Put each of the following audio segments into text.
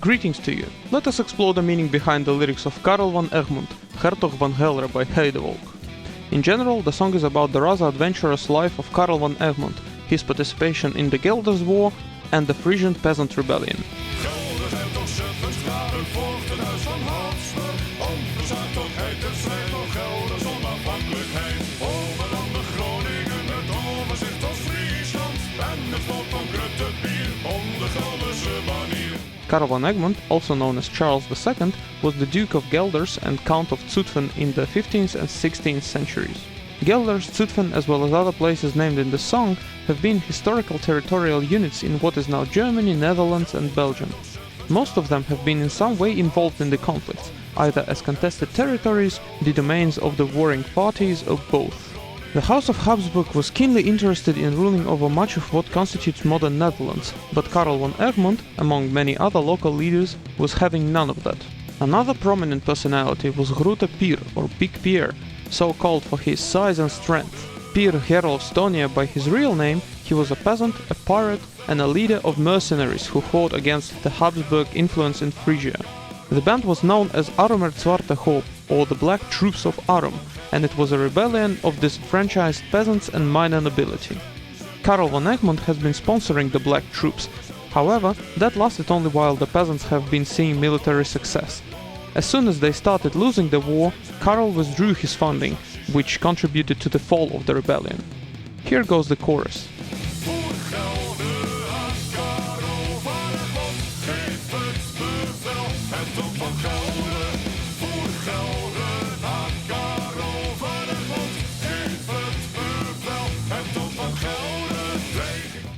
Greetings to you. Let us explore the meaning behind the lyrics of Karel van Egmond, Hertog van Gelre by Heidevolk. In general, the song is about the rather adventurous life of Karel van Egmond, his participation in the Gelders War, and the Frisian Peasant Rebellion. Karel van Egmond, also known as Charles II, was the Duke of Gelders and Count of Zutphen in the 15th and 16th centuries. Gelders, Zutphen, as well as other places named in the song, have been historical territorial units in what is now Germany, Netherlands and Belgium. Most of them have been in some way involved in the conflicts, either as contested territories, the domains of the warring parties, or both. The House of Habsburg was keenly interested in ruling over much of what constitutes modern Netherlands, but Karel van Egmond, among many other local leaders, was having none of that. Another prominent personality was Grote Pier, or Big Pierre, so called for his size and strength. Pier Gerl of Stonia by his real name, he was a peasant, a pirate, and a leader of mercenaries who fought against the Habsburg influence in Frisia. The band was known as Armer Zwarte Hoop, or the Black Troops of Arum, and it was a rebellion of disenfranchised peasants and minor nobility. Karel van Egmond has been sponsoring the Black Troops, however, that lasted only while the peasants have been seeing military success. As soon as they started losing the war, Karel withdrew his funding, which contributed to the fall of the rebellion. Here goes the chorus.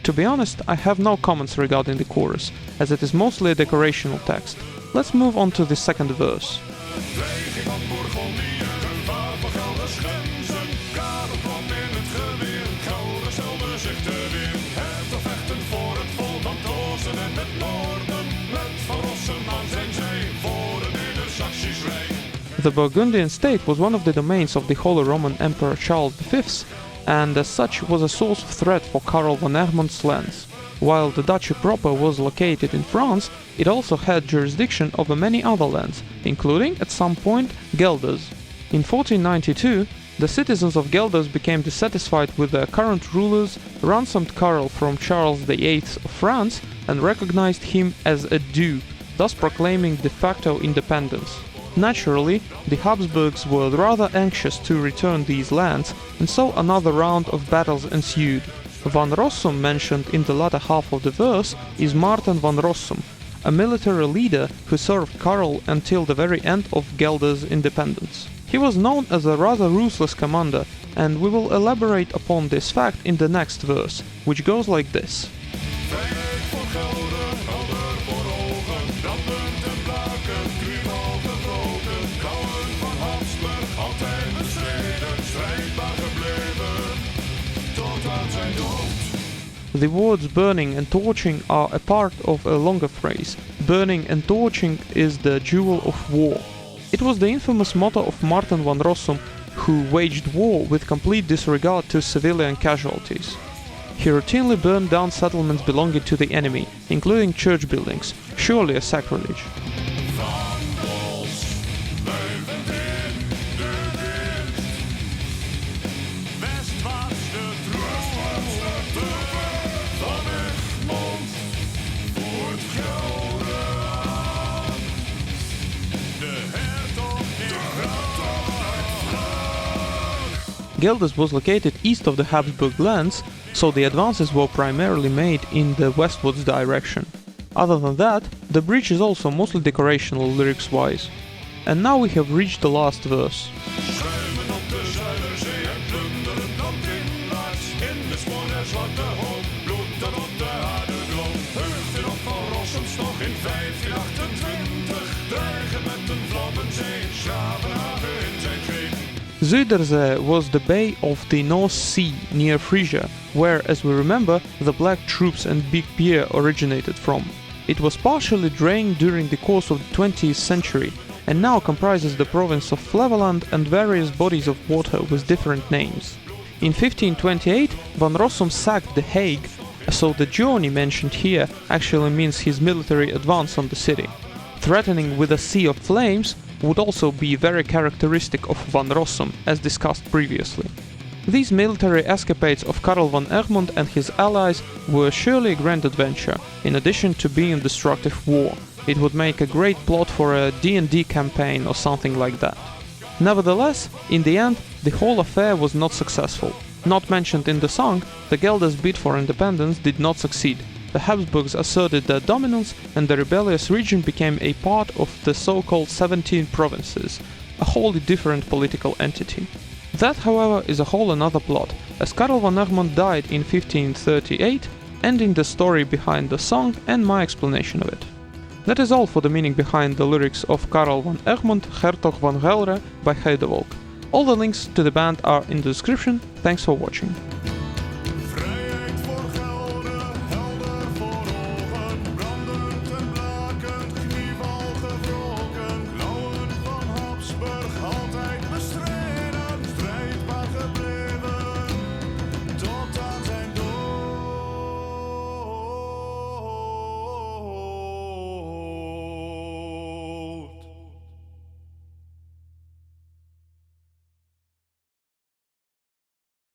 To be honest, I have no comments regarding the chorus, as it is mostly a decorational text. Let's move on to the second verse. The Burgundian state was one of the domains of the Holy Roman Emperor Charles V, and as such was a source of threat for Karel van Egmond's lands. While the duchy proper was located in France, it also had jurisdiction over many other lands, including, at some point, Gelders. In 1492, the citizens of Gelders became dissatisfied with their current rulers, ransomed Karel from Charles VIII of France, and recognized him as a duke, thus proclaiming de facto independence. Naturally, the Habsburgs were rather anxious to return these lands, and so another round of battles ensued. Van Rossum, mentioned in the latter half of the verse, is Maarten van Rossum, a military leader who served Karel until the very end of Gelders' independence. He was known as a rather ruthless commander, and we will elaborate upon this fact in the next verse, which goes like this. The words burning and torching are a part of a longer phrase. Burning and torching is the jewel of war. It was the infamous motto of Maarten van Rossum, who waged war with complete disregard to civilian casualties. He routinely burned down settlements belonging to the enemy, including church buildings, surely a sacrilege. Gelders was located east of the Habsburg lands, so the advances were primarily made in the westwards direction. Other than that, the bridge is also mostly decorational lyrics-wise. And now we have reached the last verse. Zuiderzee was the bay of the North Sea near Frisia, where, as we remember, the Black Troops and Big Pierre originated from. It was partially drained during the course of the 20th century, and now comprises the province of Flevoland and various bodies of water with different names. In 1528, Van Rossum sacked The Hague, a so the journey mentioned here actually means his military advance on the city. Threatening with a sea of flames would also be very characteristic of Van Rossum, as discussed previously. These military escapades of Karel van Egmond and his allies were surely a grand adventure, in addition to being a destructive war. It would make a great plot for a D&D campaign or something like that. Nevertheless, in the end, the whole affair was not successful. Not mentioned in the song, the Gelders' bid for independence did not succeed. The Habsburgs asserted their dominance and the rebellious region became a part of the so-called 17 provinces, a wholly different political entity. That, however, is a whole another plot, as Karel van Egmond died in 1538, ending the story behind the song and my explanation of it. That is all for the meaning behind the lyrics of Karel van Egmond, Hertog van Gelre by Heidevolk. All the links to the band are in the description. Thanks for watching.